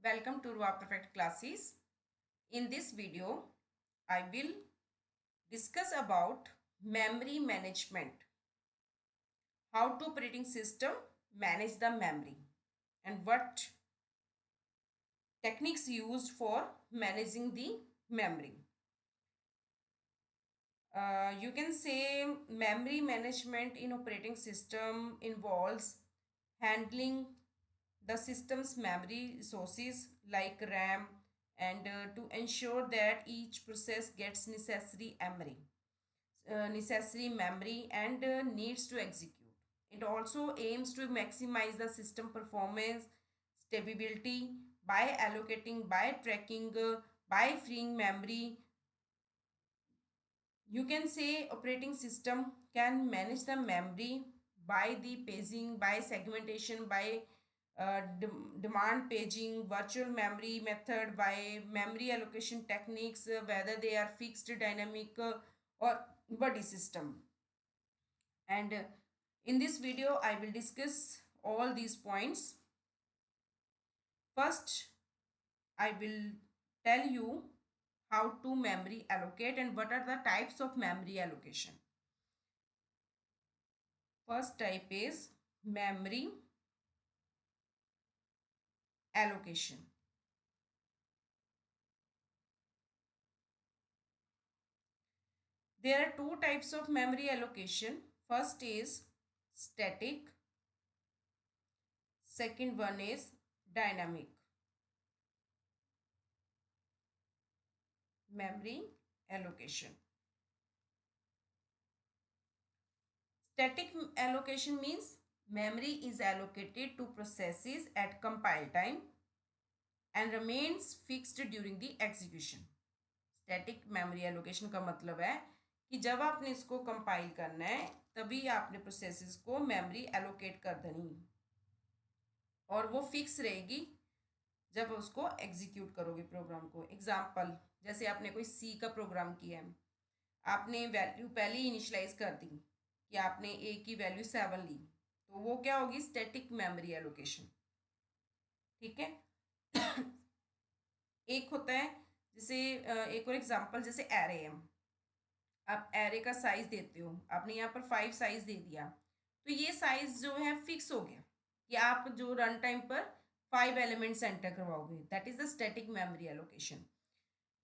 Welcome to Ruwa Perfect classes. In this video, I will discuss about memory management. How to operating system manage the memory and what techniques used for managing the memory. You can say memory management in operating system involves handling the system's memory resources like RAM and to ensure that each process gets necessary memory and needs to execute. It also aims to maximize the system performance, stability by tracking, by freeing memory. You can say operating system can manage the memory by the paging, by segmentation, by demand paging, virtual memory method, by memory allocation techniques, whether they are fixed, dynamic, or buddy system. And in this video, I will discuss all these points. First, I will tell you how to memory allocate and what are the types of memory allocation. First type is memory allocation. There are two types of memory allocation. First is static. Second one is dynamic memory allocation. Static allocation means memory is allocated to processes at compile time and remains fixed during the execution. Static memory allocation का मतलब है कि जब आपने इसको compile करना है तभी आपने प्रोसेसेस को मेमोरी एलोकेट कर देनी और वो फिक्स रहेगी जब उसको एग्जीक्यूट करोगे प्रोग्राम को. एग्जाम्पल, जैसे आपने कोई सी का प्रोग्राम किया है, आपने वैल्यू पहले ही इनिशलाइज कर दी कि आपने ए की वैल्यू 7 ली, तो वो क्या होगी? Static memory allocation. ठीक है. एक होता है जैसे एक और एग्जांपल, जैसे एरे है. आप एरे का साइज देते हो, आपने यहाँ पर 5 साइज दे दिया, तो ये साइज जो है फिक्स हो गया कि आप जो रन टाइम पर 5 एलिमेंट्स एंटर करवाओगे. That is the static memory allocation.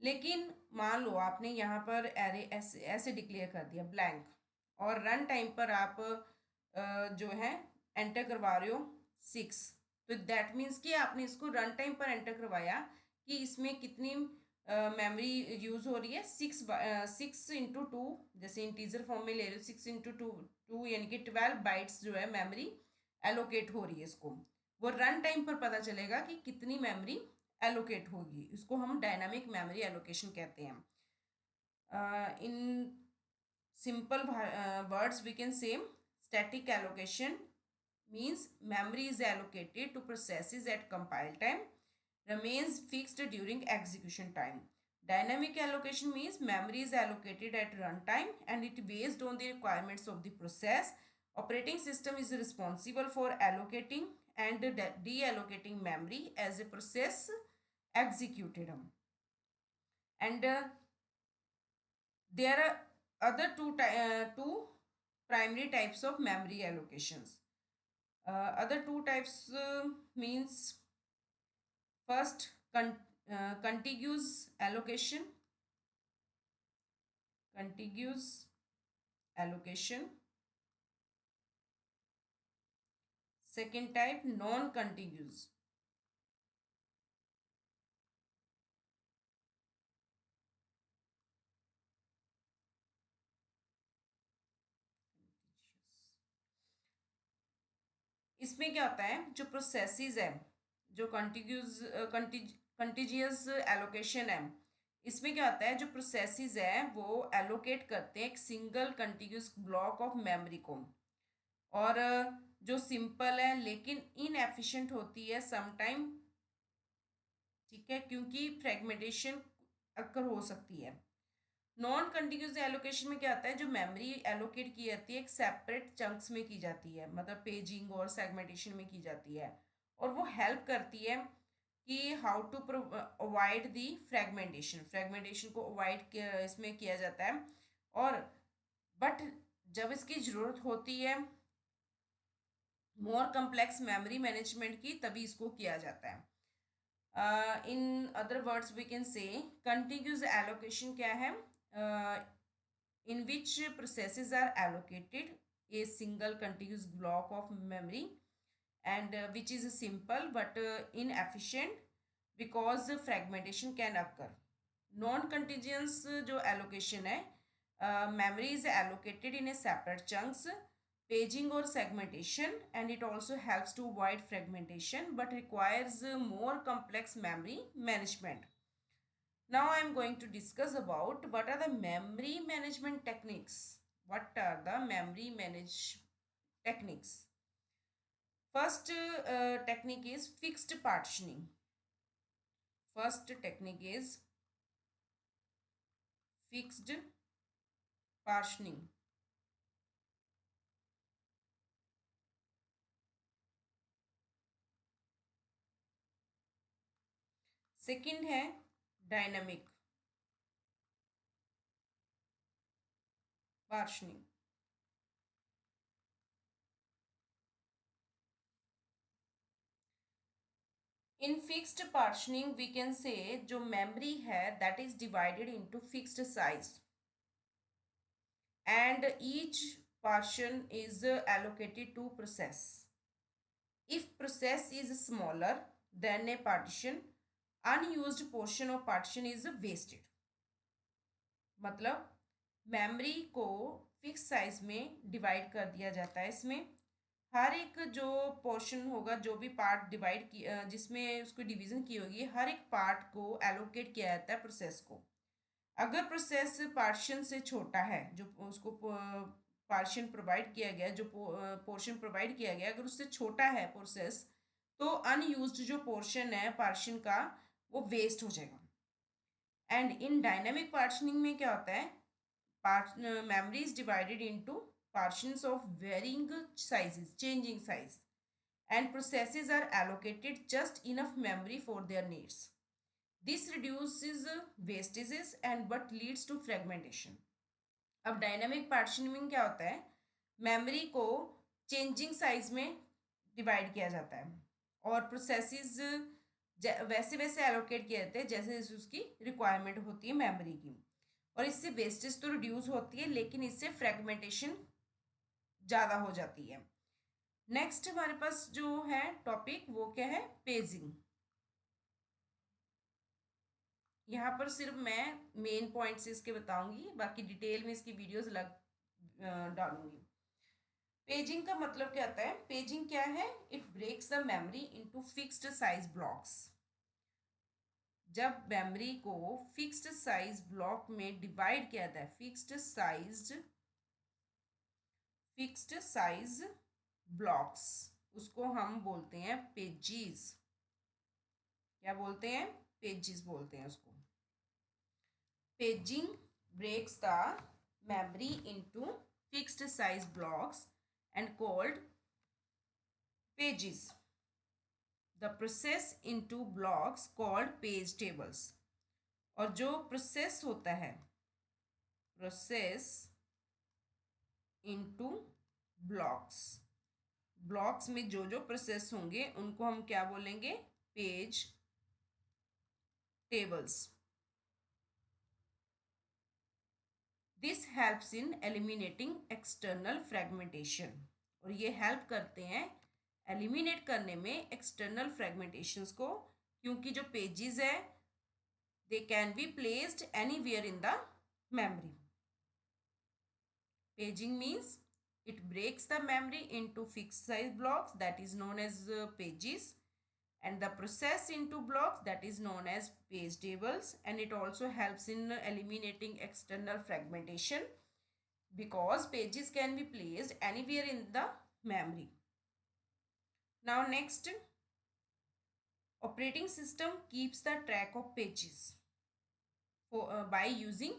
लेकिन मान लो आपने यहाँ पर एरे ऐसे ऐसे डिक्लेयर कर दिया ब्लैंक, और रन टाइम पर आप जो है एंटर करवा रहे हो 6, तो दैट मीन्स कि आपने इसको रन टाइम पर एंटर करवाया कि इसमें कितनी मेमोरी यूज़ हो रही है. 6 इंटू 2, जैसे इंटीजर फॉर्म में ले रहे हो, 6 इंटू 2 यानी कि 12 बाइट्स जो है मेमोरी एलोकेट हो रही है. इसको वो रन टाइम पर पता चलेगा कि कितनी मेमोरी एलोकेट होगी. इसको हम डायनामिक मेमोरी एलोकेशन कहते हैं. इन simple words we can say static allocation means memory is allocated to processes at compile time, remains fixed during execution time. Dynamic allocation means memory is allocated at runtime and it based on the requirements of the process. Operating system is responsible for allocating and deallocating memory as a process executed. And there are other two primary types of memory allocations. Other two types means first contiguous allocation. Contiguous allocation. Second type non-contiguous. इसमें क्या होता है, जो processes है, जो कंटिजियस allocation है, इसमें क्या होता है, जो प्रोसेसेस है वो एलोकेट करते हैं एक single continuous block of memory को, और जो सिंपल है लेकिन इनएफिशिएंट होती है समटाइम. ठीक है, क्योंकि फ्रेगमेंटेशन अक्कर हो सकती है. नॉन कंटिन्यूस एलोकेशन में क्या आता है, जो मेमोरी एलोकेट की जाती है एक सेपरेट चंक्स में की जाती है, मतलब पेजिंग और सेगमेंटेशन में की जाती है, और वो हेल्प करती है कि how to avoid the fragmentation, fragmentation को अवॉइड इसमें किया जाता है। और बट जब इसकी ज़रूरत होती है मोर कम्प्लेक्स मेमोरी मैनेजमेंट की, तभी इसको किया जाता है। In other words we can say continuous allocation क्या है, in which processes are allocated a single contiguous block of memory, and which is simple but inefficient because fragmentation can occur. Non contiguous जो allocation है, memory is allocated in a separate chunks, paging or segmentation, and it also helps to avoid fragmentation but requires more complex memory management. Now I am going to discuss about what are the memory management techniques. What are the memory manage techniques? First technique is fixed partitioning. First technique is fixed partitioning. Second है dynamic partitioning. In fixed partitioning we can say जो memory है that is divided into fixed size and each portion is allocated to process. If process is smaller than a partition, unused portion of partition is wasted. मतलब memory को fix size में divide कर दिया जाता है। इसमें हर एक जो पोर्शन होगा, जो भी पार्ट डिवाइड की जिसमें उसको डिवीजन की होगी, हर एक पार्ट को एलोकेट किया जाता है प्रोसेस को। अगर प्रोसेस पार्शन से छोटा है, जो उसको पार्शन प्रोवाइड किया गया, जो पोर्शन प्रोवाइड किया गया, अगर उससे छोटा है प्रोसेस, तो अनयूज्ड जो पोर्शन है पार्शन का वो वेस्ट हो जाएगा। एंड इन डायनेमिक पार्शनिंग में क्या होता है, memory is divided into portions of varying sizes, changing size, and processes are allocated just enough memory for their needs. This reduces wastages and but leads to fragmentation. अब dynamic partitioning में क्या होता है, memory को changing size में divide किया जाता है और प्रोसेसेस वैसे वैसे एलोकेट किए जाते हैं जैसे जैसे उसकी रिक्वायरमेंट होती है मेमोरी की। और इससे वेस्टेज तो रिड्यूस होती है, लेकिन इससे फ्रेगमेंटेशन ज़्यादा हो जाती है। नेक्स्ट हमारे पास जो है टॉपिक वो क्या है, पेजिंग। यहाँ पर सिर्फ मैं मेन पॉइंट्स इसके बताऊंगी, बाकी डिटेल में इसकी वीडियोस डालूंगी। पेजिंग का मतलब क्या होता है, पेजिंग क्या है, it breaks the memory into fixed size blocks. जब मेमोरी को फिक्स्ड साइज ब्लॉक में डिवाइड किया जाता है, फिक्स्ड साइज ब्लॉक्स, उसको हम बोलते हैं पेजेस। क्या बोलते हैं, पेजेस बोलते हैं उसको। Paging breaks the memory into fixed size blocks and called pages. The process into blocks called page tables. और जो प्रोसेस होता है, प्रोसेस इनटू ब्लॉक्स, ब्लॉक्स में जो जो प्रोसेस होंगे उनको हम क्या बोलेंगे, page tables. This helps in eliminating external fragmentation, और ये हेल्प करते हैं एलिमिनेट करने में एक्सटर्नल फ्रेगमेंटेशंस को, क्योंकि जो पेजेस है they can be placed anywhere in the memory. Paging means it breaks the memory into fixed size blocks that is known as pages, and the process into blocks that is known as page tables, and it also helps in eliminating external fragmentation because pages can be placed anywhere in the memory. Now next, operating system keeps the track of pages by using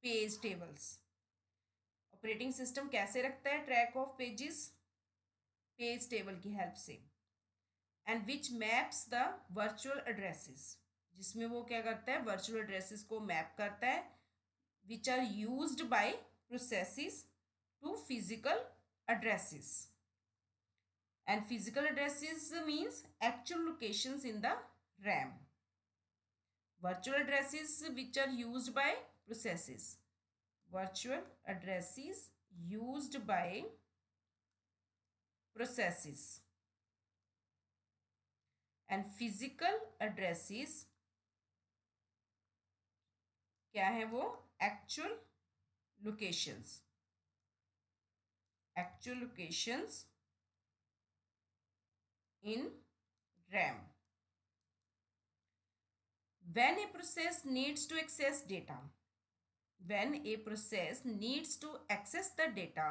page tables. Operating system कैसे रखता है track of pages, page table की help से। And which maps the virtual addresses, जिसमें वो क्या करता है, वर्चुअल एड्रेसेस को मैप करता है, which are used by processes to physical addresses. And physical addresses means actual locations in the RAM. Virtual addresses which are used by processes. Virtual addresses used by processes. And physical addresses क्या है वो, actual locations. Actual locations in RAM. When a process needs to access data, when a process needs to access the data,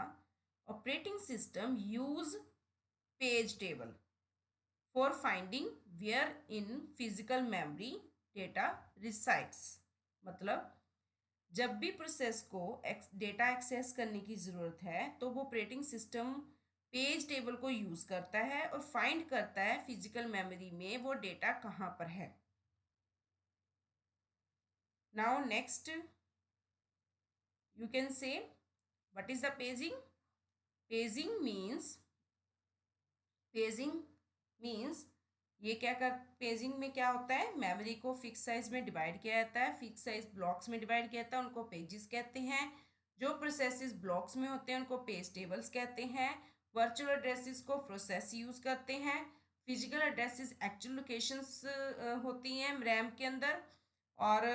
operating system use page table for finding where in physical memory data resides. मतलब जब भी process को data access करने की ज़रूरत है तो वो ऑपरेटिंग सिस्टम पेज टेबल को यूज़ करता है और फाइंड करता है फिजिकल मेमोरी में वो डेटा कहाँ पर है. Now next you can say what is the paging. Paging means ये क्या कर, पेजिंग में क्या होता है, मेमोरी को फिक्स साइज में डिवाइड किया जाता है, फिक्स साइज ब्लॉक्स में डिवाइड किया जाता है, उनको पेजेस कहते हैं. जो प्रोसेसेस ब्लॉक्स में होते हैं उनको पेज टेबल्स कहते हैं. वर्चुअल एड्रेसेस को प्रोसेस यूज़ करते हैं. फिजिकल एड्रेसेस एक्चुअल लोकेशंस होती हैं रैम के अंदर. और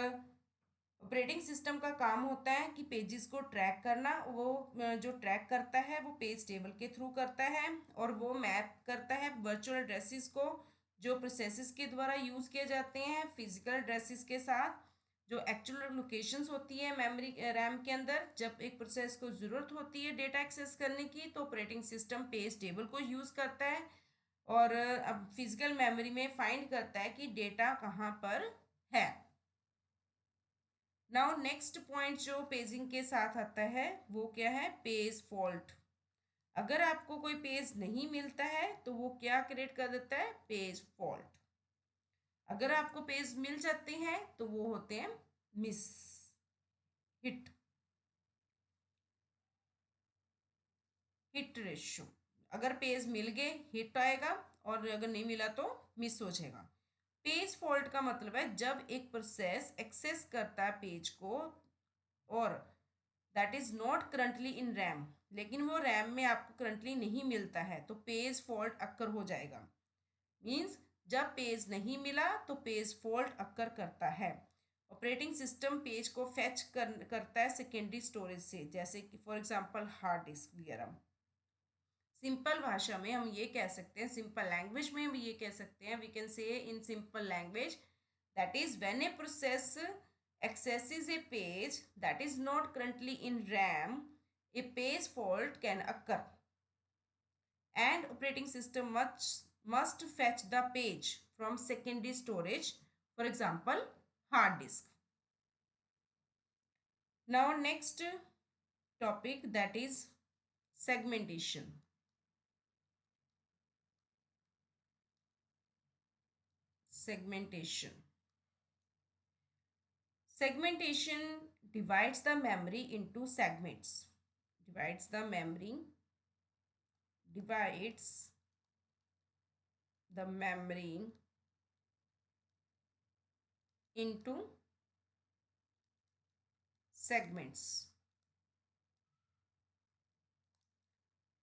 ऑपरेटिंग सिस्टम का काम होता है कि पेजेस को ट्रैक करना. वो जो ट्रैक करता है वो पेज टेबल के थ्रू करता है और वो मैप करता है वर्चुअल एड्रेसेस को जो प्रोसेसेस के द्वारा यूज़ किए जाते हैं फिजिकल एड्रेसेस के साथ. जो एक्चुअल लोकेशंस होती है मेमोरी रैम के अंदर, जब एक प्रोसेस को ज़रूरत होती है डेटा एक्सेस करने की तो ऑपरेटिंग सिस्टम पेज टेबल को यूज़ करता है और अब फिजिकल मेमोरी में फाइंड करता है कि डेटा कहाँ पर है. नाउ नेक्स्ट पॉइंट जो पेजिंग के साथ आता है वो क्या है, पेज फॉल्ट. अगर आपको कोई पेज नहीं मिलता है तो वो क्या क्रिएट कर देता है, पेज फॉल्ट. अगर आपको पेज मिल जाते हैं तो वो होते हैं मिस, हिट रेशियो. अगर पेज मिल गए हिट आएगा और अगर नहीं मिला तो मिस हो जाएगा. पेज फॉल्ट का मतलब है जब एक प्रोसेस एक्सेस करता है पेज को और that is not currently in RAM, लेकिन वो रैम में आपको करंटली नहीं मिलता है तो पेज फॉल्ट अक्कर हो जाएगा. मीन्स जब पेज नहीं मिला तो पेज फॉल्ट अक्कर करता है. ऑपरेटिंग सिस्टम पेज को फैच करता है सेकेंडरी स्टोरेज से, जैसे कि फॉर एग्जांपल हार्ड डिस्क वगैरह. सिंपल भाषा में हम ये कह सकते हैं, सिंपल लैंग्वेज में हम ये कह सकते हैं, we can say in simple language that is when a process accesses a page that is not currently in RAM, a page fault can occur and operating system must fetch the page from secondary storage, for example hard disk. Now next topic, that is segmentation. Segmentation divides the memory into segments. Divides the memory into segments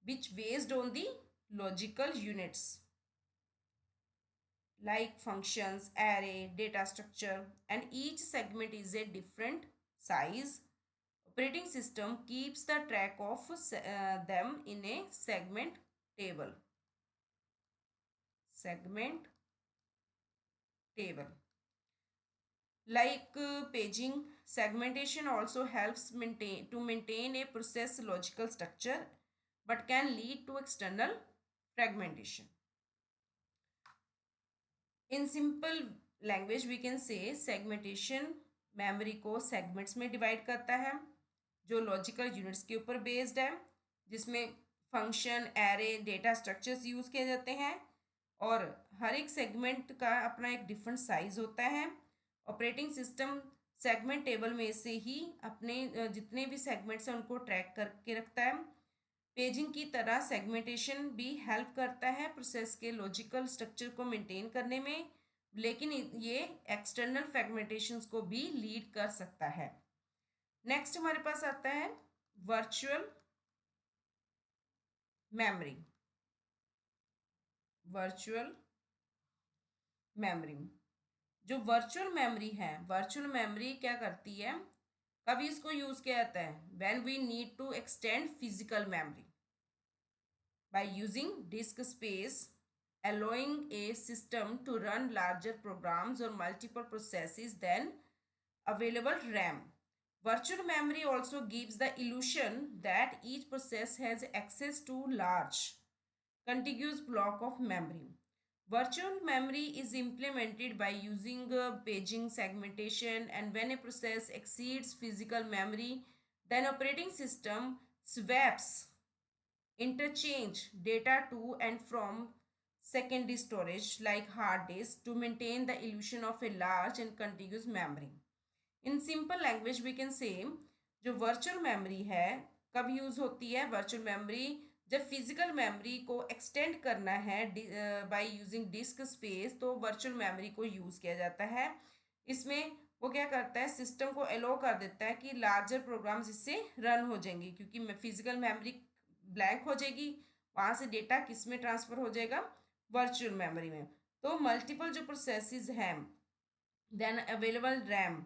which based on the logical units like functions, array, data structure, and each segment is a different size. Operating system keeps the track of them in a segment table. Like paging, segmentation also helps maintain a process logical structure but can lead to external fragmentation. In simple language we can say segmentation memory को segments में divide करता है जो logical units के ऊपर based है, जिसमें function, array, data structures use किए जाते हैं और हर एक सेगमेंट का अपना एक डिफरेंट साइज होता है। ऑपरेटिंग सिस्टम सेगमेंट टेबल में से ही अपने जितने भी सेगमेंट्स हैं उनको ट्रैक करके रखता है। पेजिंग की तरह सेगमेंटेशन भी हेल्प करता है प्रोसेस के लॉजिकल स्ट्रक्चर को मेंटेन करने में, लेकिन ये एक्सटर्नल फ्रेगमेंटेशंस को भी लीड कर सकता है। नेक्स्ट हमारे पास आता है वर्चुअल मेमोरी। वर्चुअल मेमोरी, जो वर्चुअल मेमोरी है, वर्चुअल मेमोरी क्या करती है, कभी इसको यूज किया जाता है when we need to extend physical memory by using disk space, allowing a system to run larger programs or multiple processes than available RAM. Virtual memory also gives the illusion that each process has access to large contiguous block of memory. Virtual memory is implemented by using paging segmentation, and when a process exceeds physical memory, then operating system swaps interchange data to and from secondary storage like hard disk to maintain the illusion of a large and contiguous memory. In simple language we can say, जो virtual memory है कब use होती है, virtual memory जब physical memory को extend करना है by using disc space, तो वर्चुअल मेमोरी को यूज किया जाता है। इसमें वो क्या करता है, सिस्टम को एलो कर देता है कि लार्जर प्रोग्राम्स इससे रन हो जाएंगे, क्योंकि फिजिकल मेमोरी ब्लैंक हो जाएगी, वहाँ से डेटा किस में ट्रांसफर हो जाएगा, वर्चुअल मेमोरी में। तो मल्टीपल जो प्रोसेसेस हैं, देन अवेलेबल रैम,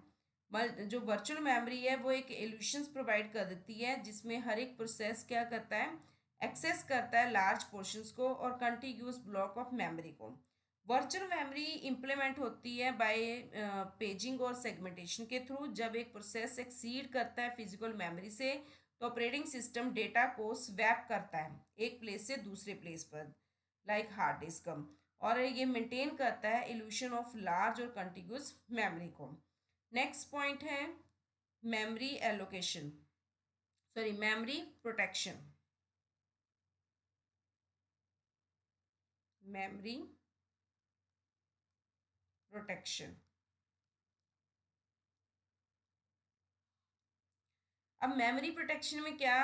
जो वर्चुअल मेमोरी है वो एक एल्यूशंस प्रोवाइड कर देती है जिसमें हर एक प्रोसेस क्या करता है, एक्सेस करता है लार्ज पोर्शंस को और कंटिन्यूस ब्लॉक ऑफ मेमोरी को। वर्चुअल मेमोरी इंप्लीमेंट होती है बाय पेजिंग और सेगमेंटेशन के थ्रू। जब एक प्रोसेस एक्सीड करता है फिजिकल मेमोरी से, तो ऑपरेटिंग सिस्टम डेटा को स्वैप करता है एक प्लेस से दूसरे प्लेस पर, लाइक हार्ड डिस्क, और ये मेंटेन करता है इल्यूशन ऑफ लार्ज और कंटिन्यूस मेमोरी को। नेक्स्ट पॉइंट है memory allocation, sorry memory protection. Memory protection, अब मेमोरी प्रोटेक्शन में क्या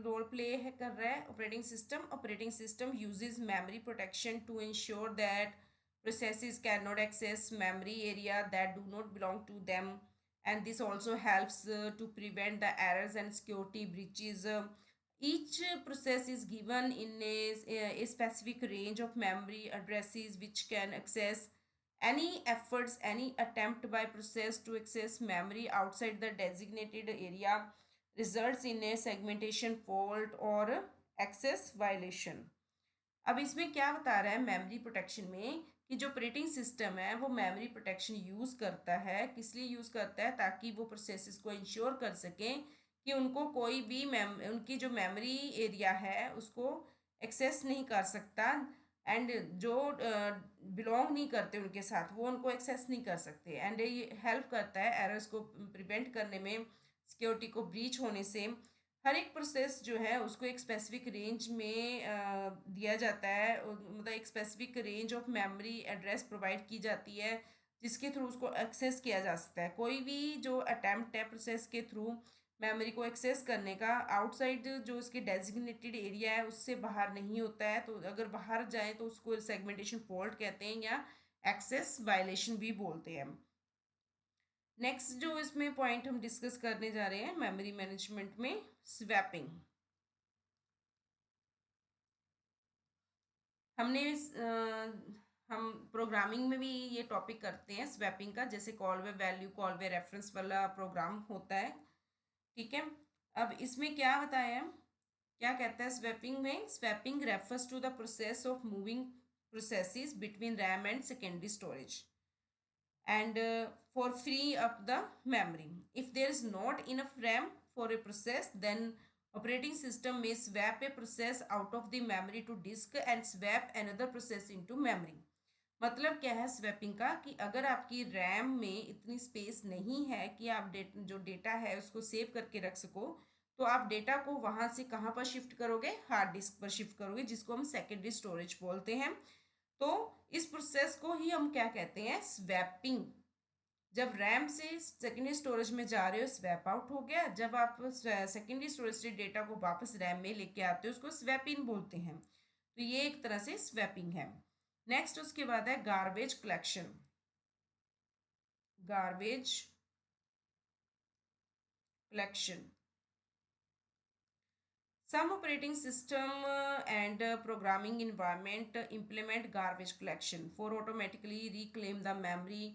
रोल प्ले है कर रहा है operating system uses memory protection to ensure that processes cannot access memory area that do not belong to them, and this also helps to prevent the errors and security breaches. Each process is given in a specific range of memory addresses which can access any efforts, any attempt by process to access memory outside the designated area results in a segmentation fault or access violation. अब इसमें क्या बता रहा है memory protection में, कि जो operating system है वो मेमोरी प्रोटेक्शन यूज़ करता है, किस लिए यूज़ करता है, ताकि वो प्रोसेसेस को इंश्योर कर सकें कि उनको कोई भी उनकी जो मेमोरी एरिया है उसको एक्सेस नहीं कर सकता, एंड जो बिलोंग नहीं करते उनके साथ वो उनको एक्सेस नहीं कर सकते। एंड ये हेल्प करता है एरर्स को प्रिवेंट करने में, सिक्योरिटी को ब्रीच होने से। हर एक प्रोसेस जो है उसको एक स्पेसिफिक रेंज में दिया जाता है, मतलब एक specific range of memory address provide की जाती है जिसके थ्रू उसको एक्सेस किया जा सकता है। कोई भी जो अटैम्प्ट है प्रोसेस के थ्रू मेमोरी को एक्सेस करने का, आउटसाइड जो इसके डेजिग्नेटेड एरिया है उससे बाहर नहीं होता है, तो अगर बाहर जाए तो उसको सेगमेंटेशन फॉल्ट कहते हैं या एक्सेस वायलेशन भी बोलते हैं। नेक्स्ट जो इसमें पॉइंट हम डिस्कस करने जा रहे हैं मेमोरी मैनेजमेंट में, स्वैपिंग। हमने हम प्रोग्रामिंग में भी ये टॉपिक करते हैं स्वैपिंग का, जैसे कॉलवे वैल्यू कॉलवे रेफरेंस वाला प्रोग्राम होता है, ठीक है। अब इसमें क्या बताया, क्या कहता है स्वैपिंग में, swapping refers to the process of moving processes between RAM and secondary storage and for free up the memory. If there is not enough RAM for a process, then operating system may swap a process out of the memory to disk and swap another process into memory. मतलब क्या है swapping का, कि अगर आपकी RAM में इतनी space नहीं है कि आप जो डेटा है उसको सेव करके रख सको, तो आप डेटा को वहाँ से कहाँ पर शिफ्ट करोगे, हार्ड डिस्क पर शिफ्ट करोगे, जिसको हम सेकेंडरी स्टोरेज बोलते हैं। तो इस प्रोसेस को ही हम क्या कहते हैं, स्वैपिंग। जब रैम से सेकेंडरी स्टोरेज में जा रहे हो, स्वैप आउट हो गया। जब आप सेकेंडरी स्टोरेज से डेटा को वापस रैम में लेके आते हो, उसको स्वैप इन बोलते हैं। तो ये एक तरह से स्वैपिंग है। नेक्स्ट उसके बाद है garbage collection. Garbage collection, some operating system and programming environment implement garbage collection for automatically reclaim the memory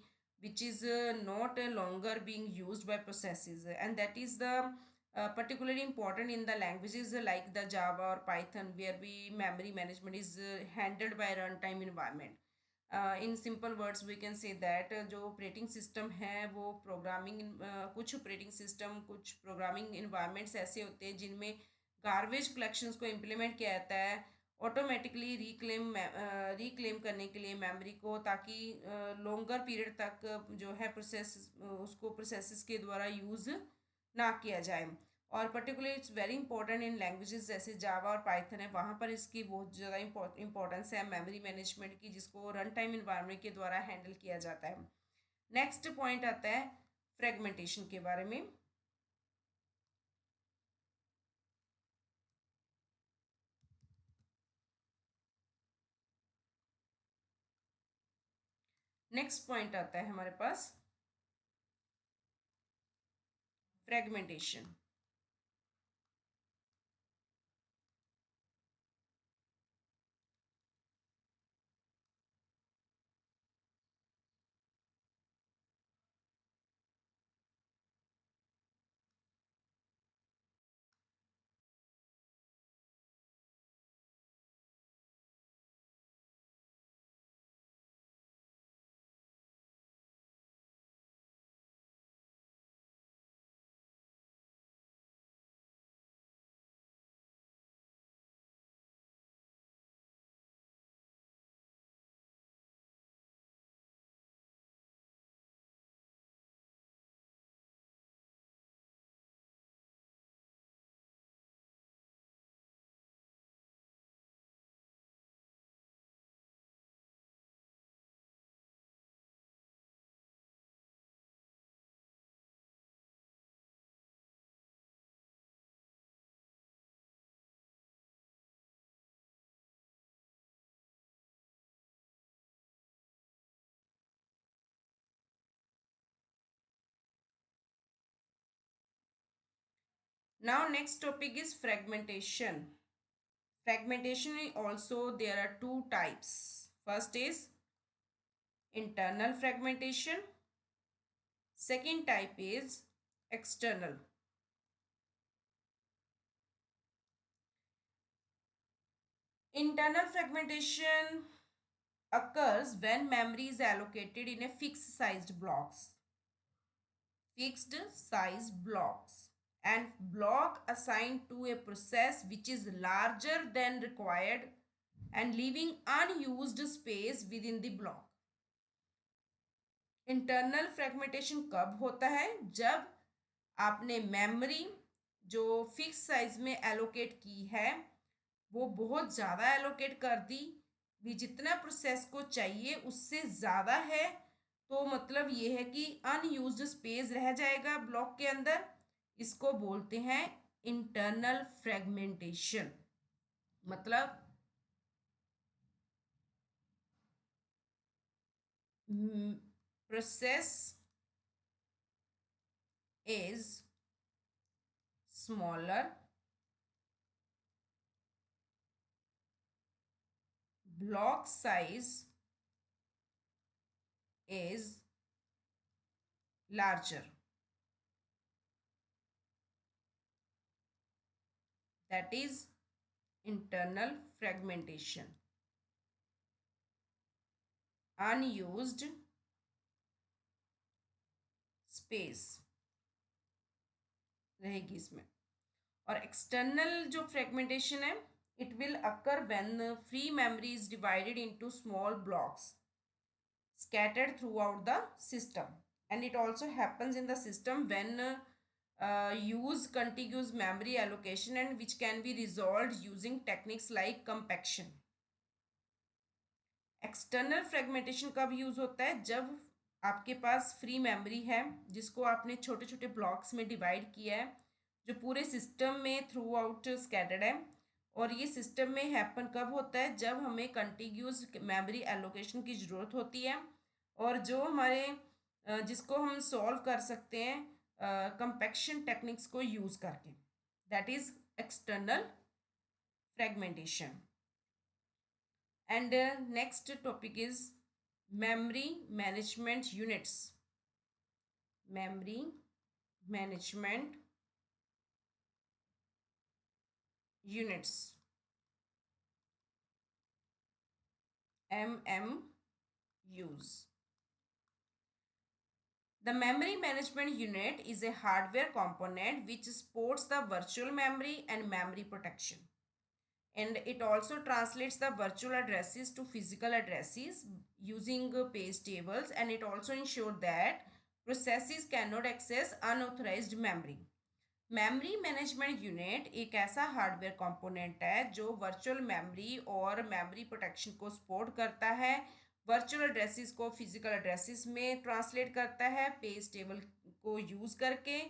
which is not longer being used by processes, and that is the particularly important in the languages like the Java or Python, where we memory management is handled by runtime environment. In simple words we can say that जो operating system है वो programming, कुछ operating system, कुछ programming environments ऐसे होते हैं जिनमें garbage collections को इम्प्लीमेंट किया जाता है ऑटोमेटिकली रिक्लेम करने के लिए मेमोरी को, ताकि लॉन्गर पीरियड तक जो है प्रोसेस उसको प्रोसेसेस के द्वारा यूज़ ना किया जाए। और particularly it's very important in languages जैसे जावा और पाइथन है, वहाँ पर इसकी बहुत ज़्यादा इंपॉर्टेंस है मेमोरी मैनेजमेंट की, जिसको रन टाइम इन्वायरमेंट के द्वारा हैंडल किया जाता है। नेक्स्ट पॉइंट आता है फ्रेगमेंटेशन के बारे में। नेक्स्ट पॉइंट आता है हमारे पास fragmentation. Now next topic is fragmentation. Fragmentation also there are two types. First is internal fragmentation. Second type is external. Internal fragmentation occurs when memory is allocated in a fixed sized blocks. Fixed size blocks and block assigned to a process which is larger than required and leaving unused space within the block. Internal fragmentation कब होता है? जब आपने memory जो fix size में allocate की है वो बहुत ज़्यादा एलोकेट कर दी, भी जितना प्रोसेस को चाहिए उससे ज़्यादा है, तो मतलब ये है कि अनयूज्ड स्पेस रह जाएगा ब्लॉक के अंदर। इसको बोलते हैं इंटरनल फ्रेगमेंटेशन। मतलब process is smaller, block size is larger. That is internal fragmentation. Unused space रहेगी इसमें। और एक्सटर्नल जो फ्रेगमेंटेशन है, it will occur when free memory is divided into small blocks scattered throughout the system, and it also happens in the system when use contiguous memory allocation, and which can be resolved using techniques like compaction. External fragmentation कब use होता है? जब आपके पास free memory है जिसको आपने छोटे छोटे ब्लॉक्स में डिवाइड किया है, जो पूरे सिस्टम में थ्रू आउट स्कैटर्ड है। और ये सिस्टम में हैपन कब होता है? जब हमें कंटिन्यूस मेमोरी एलोकेशन की ज़रूरत होती है, और जो हमारे जिसको हम सॉल्व कर सकते हैं कंपैक्शन टेक्निक्स को यूज़ करके, that is external fragmentation. And next topic is memory management units. Memory management units. MMUs. The memory management unit is a hardware component which supports the virtual memory and memory protection. And it also translates the virtual addresses to physical addresses using page tables, and it also ensures that processes cannot access unauthorized memory. Memory management unit एक ऐसा hardware component है जो virtual memory और memory protection को support करता है, virtual addresses को physical addresses में ट्रांसलेट करता है पेज टेबल को यूज़ करके,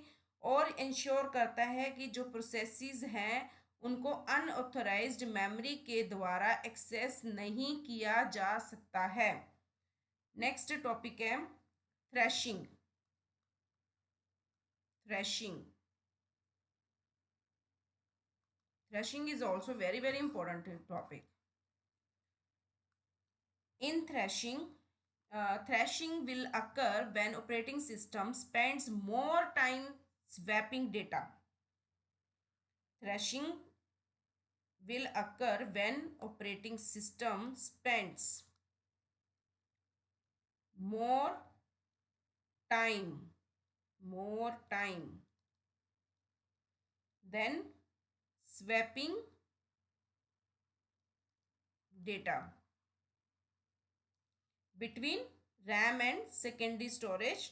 और इंश्योर करता है कि जो प्रोसेसेस हैं उनको अनऑथराइज्ड मेमोरी के द्वारा एक्सेस नहीं किया जा सकता है। नेक्स्ट टॉपिक है thrashing. Thrashing Thrashing is also very important topic. In thrashing will occur when operating system spends more time swapping data. Thrashing will occur when operating system spends more time than swapping data between RAM and secondary storage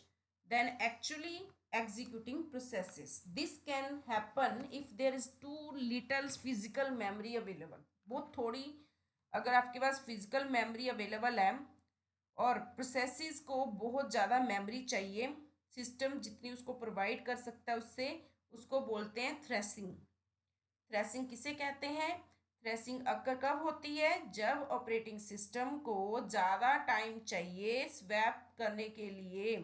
than actually executing processes. This can happen if there is too little physical memory available. बहुत थोड़ी अगर आपके पास physical memory available है और processes को बहुत ज़्यादा memory चाहिए, सिस्टम जितनी उसको प्रोवाइड कर सकता है उससे, उसको बोलते हैं थ्रेसिंग। थ्रेसिंग किसे कहते हैं? थ्रेसिंग अक्कर कब होती है? जब ऑपरेटिंग सिस्टम को ज़्यादा टाइम चाहिए स्वैप करने के लिए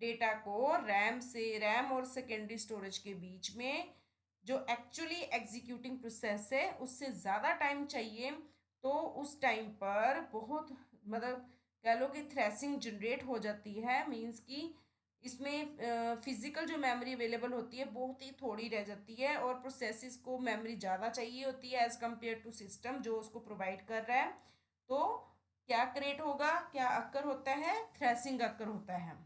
डेटा को रैम और सेकेंडरी स्टोरेज के बीच में, जो एक्चुअली एग्जीक्यूटिंग प्रोसेस है उससे ज़्यादा टाइम चाहिए, तो उस टाइम पर बहुत मतलब कह लो कि थ्रेसिंग जनरेट हो जाती है। मीन्स कि इसमें फिजिकल जो मेमोरी अवेलेबल होती है बहुत ही थोड़ी रह जाती है, और प्रोसेसेस को मेमोरी ज़्यादा चाहिए होती है एज़ कम्पेयर टू सिस्टम जो उसको प्रोवाइड कर रहा है। तो क्या क्रिएट होगा, क्या अक्कर होता है? थ्रेसिंग अक्कर होता है।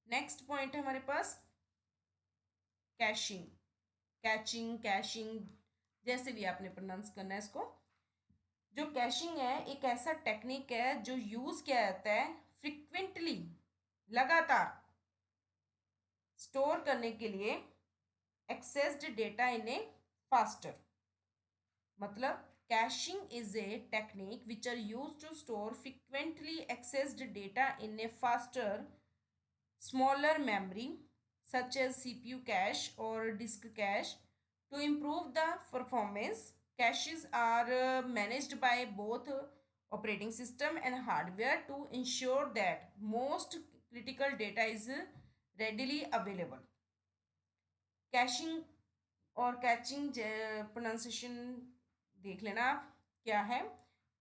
नेक्स्ट पॉइंट है हमारे पास कैशिंग। कैशिंग जैसे भी आपने प्रोनाउंस करना है इसको। जो कैशिंग है एक ऐसा टेक्निक है जो यूज़ किया जाता है फ्रिक्वेंटली, लगातार स्टोर करने के लिए accessed data in a faster. मतलब caching is a technique which are use to store frequently accessed data in a faster smaller memory such as CPU cache or disk cache. To improve the performance, caches are managed by both operating system and hardware to ensure that most critical data is readily available. Caching और catching pronunciation देख लेना आप क्या है।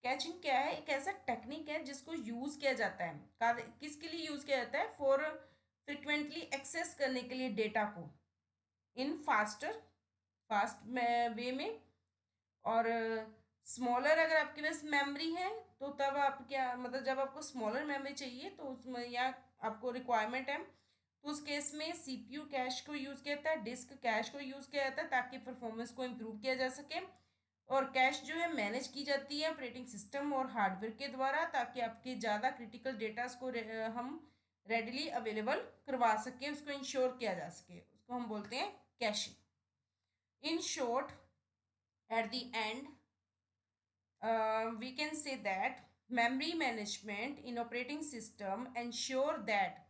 Catching क्या है? एक ऐसा टेक्निक है जिसको यूज़ किया जाता है, किसके लिए यूज़ किया जाता है? फॉर फ्रिक्वेंटली एक्सेस करने के लिए डेटा को इन फास्ट वे में। और स्मॉलर अगर आपके पास मेमोरी है तो तब आप क्या मतलब जब आपको स्मॉलर मेमोरी चाहिए तो उसमें या आपको रिक्वायरमेंट है तो उस केस में सीपीयू कैश को यूज़ किया जाता है, डिस्क कैश को यूज़ किया जाता है ताकि परफॉर्मेंस को इम्प्रूव किया जा सके। और कैश जो है मैनेज की जाती है ऑपरेटिंग सिस्टम और हार्डवेयर के द्वारा ताकि आपके ज़्यादा क्रिटिकल डेटास को हम रेडीली अवेलेबल करवा सकें, उसको इंश्योर किया जा सके, उसको हम बोलते हैं caching. In short, at the end we can say that Memory management in operating system ensure that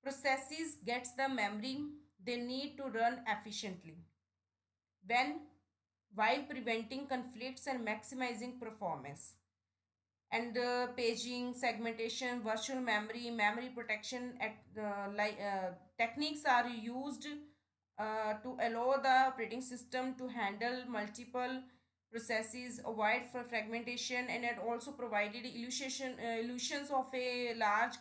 processes gets the memory they need to run efficiently when while preventing conflicts and maximizing performance. And paging, segmentation, virtual memory, memory protection techniques are used to allow the operating system to handle multiple processes, avoid for fragmentation, and it also provided illusions of a large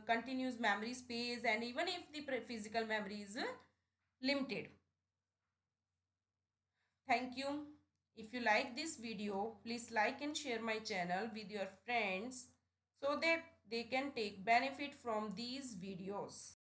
continuous memory space, and even if the physical memory is limited. Thank you. If you like this video, please like and share my channel with your friends so that they can take benefit from these videos.